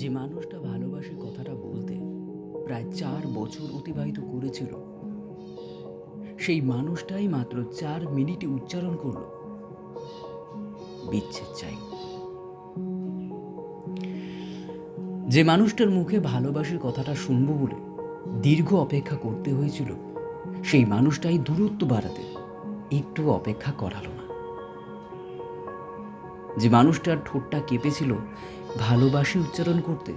যে মানুষটা ভালোবাসে কথাটা বলতে প্রায় 4 বছর অতিবাহিত করেছিল, সেই মানুষটাই মাত্র 4 মিনিটে উচ্চারণ করলো বিচ্ছেদ চাই। যে মানুষটার মুখে ভালোবাসির কথাটা শুনবো বলে দীর্ঘ অপেক্ষা করতে হয়েছিল, সেই মানুষটাই দূরত্ব বাড়াতে একটু অপেক্ষা করালো না। যে মানুষটার ঠোঁটটা কেঁপেছিল ভালোবাসি উচ্চারণ করতে,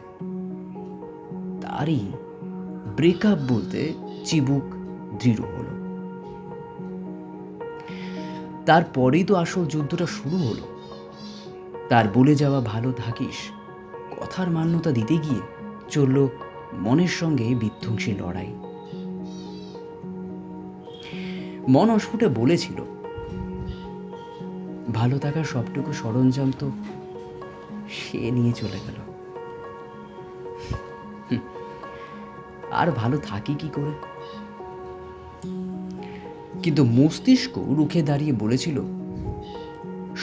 তারই ব্রেকআপ বলতে চিবুক দৃঢ় হলো। তারপরেই তো আসল যুদ্ধটা শুরু হলো। তার বলে যাওয়া ভালো থাকিস কথার মান্যতা দিতে গিয়ে চলল মনের সঙ্গে বিধ্বংসী লড়াই। মন অস্ফুটে বলেছিল, ভালো থাকার সবটুকু সরঞ্জাম তো সে নিয়ে চলে গেল, আর ভালো থাকি কি করে। কিন্তু মস্তিষ্ক রুখে দাঁড়িয়ে বলেছিল,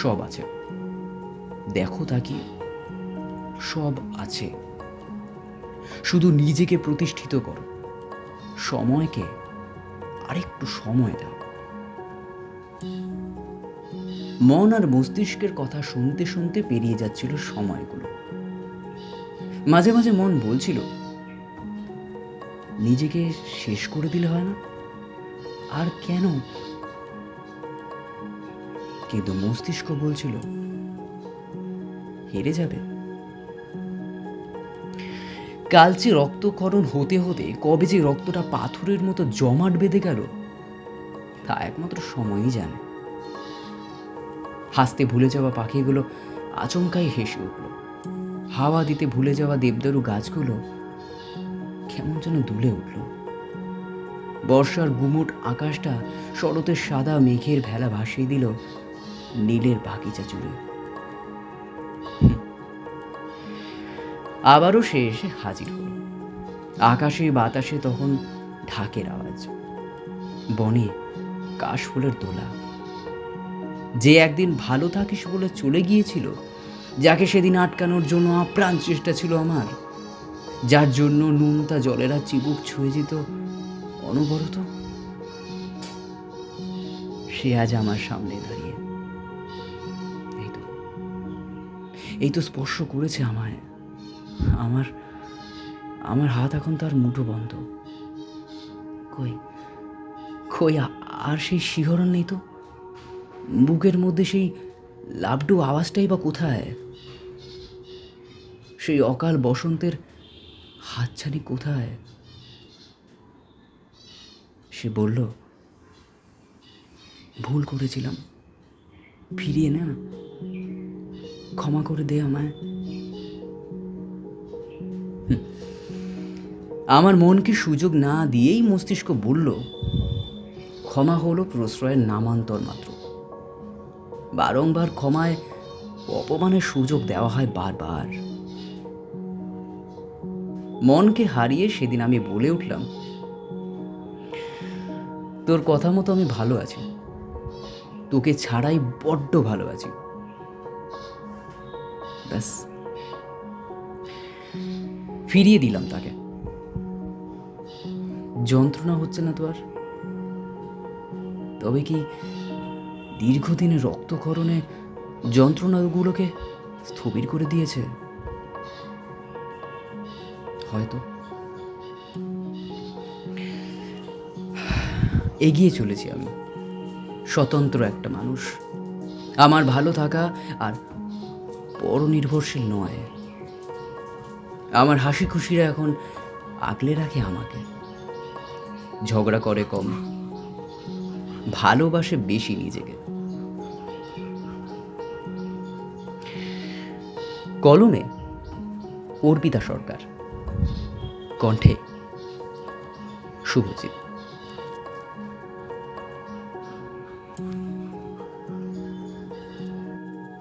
সব আছে, দেখো তাকিয়ে, সব আছে, শুধু নিজেকে প্রতিষ্ঠিত করো, সময়কে আরেকটু সময় দাও। মন আর মস্তিষ্কের কথা শুনতে শুনতে পেরিয়ে যাচ্ছিল সময়গুলো। মাঝে মাঝে মন বলছিল, নিজেকে শেষ করে দিলে হয় না, আর কেন? কিন্তু মস্তিষ্ক বলছিল, হেরে যাবে। কালচে রক্তক্ষরণ হতে হতে কবে যে রক্তটা পাথরের মতো জমাট বেঁধে গেল, তা একমাত্র সময়ই জানে। হাসতে ভুলে যাওয়া পাখিগুলো আচমকাই হেসে উঠল। হাওয়া দিতে ভুলে যাওয়া দেবদারু গাছগুলো কেমন যেন দুলে উঠল। বর্ষার গুমোট আকাশটা শরতের সাদা মেঘের ভেলা ভাসিয়ে দিল নীলের বাগিচা জুড়ে। আবারও সে এসে হাজির হল। আকাশে বাতাসে তখন ঢাকের আওয়াজ, বনে কাশফুলের দোলা। যে একদিন ভালো থাকিস বলে চলে গিয়েছিল, যাকে সেদিন আটকানোর জন্য আপ্রাণ চেষ্টা ছিল আমার, যার জন্য নুনতা জলেরা চিবুক ছুঁয়ে যেত অনবরত, সে আজ আমার সামনে দাঁড়িয়ে। এই তো স্পর্শ করেছে আমায়। আমার আমার হাত এখন তার মুঠো বন্ধ। কই কই আর সেই শিহরণ নেই তো। বুকের মধ্যে সেই লাবডু আওয়াজটাই বা কোথায়? সেই অকাল বসন্তের হাতছানি কোথায়? সে বলল, ভুল করেছিলাম, ফিরিয়ে না, ক্ষমা করে দে আমায়। আমার মনকে সুযোগ না দিয়েই মস্তিষ্ক বলল, ক্ষমা হলো প্রশ্রয়ের নামান্তর মাত্র। বারংবার ক্ষমায় অপমানের সুযোগ দেওয়া হয় বারবার। মনকে হারিয়ে সেদিন আমি বলে উঠলাম, তোর কথা মতো আমি ভালো আছি, তোকে ছাড়াই বড্ড ভালো আছি, ব্যাস। ফিরিয়ে দিলাম তাকে। যন্ত্রণা হচ্ছে না তো আর? তবে কি দীর্ঘদিনের রক্তক্ষরণে যন্ত্রণাগুলোকে স্থবির করে দিয়েছে? হয়তো। এগিয়ে চলেছি আমি, স্বতন্ত্র একটা মানুষ। আমার ভালো থাকা আর পরনির্ভরশীল নয়। আমার হাসি খুশিরা এখন আগলে রাখে আমাকে, ঝগড়া করে কম, ভালোবাসে বেশি নিজেকে। কলমে অর্পিতা সরকার, কণ্ঠে শুভজিৎ।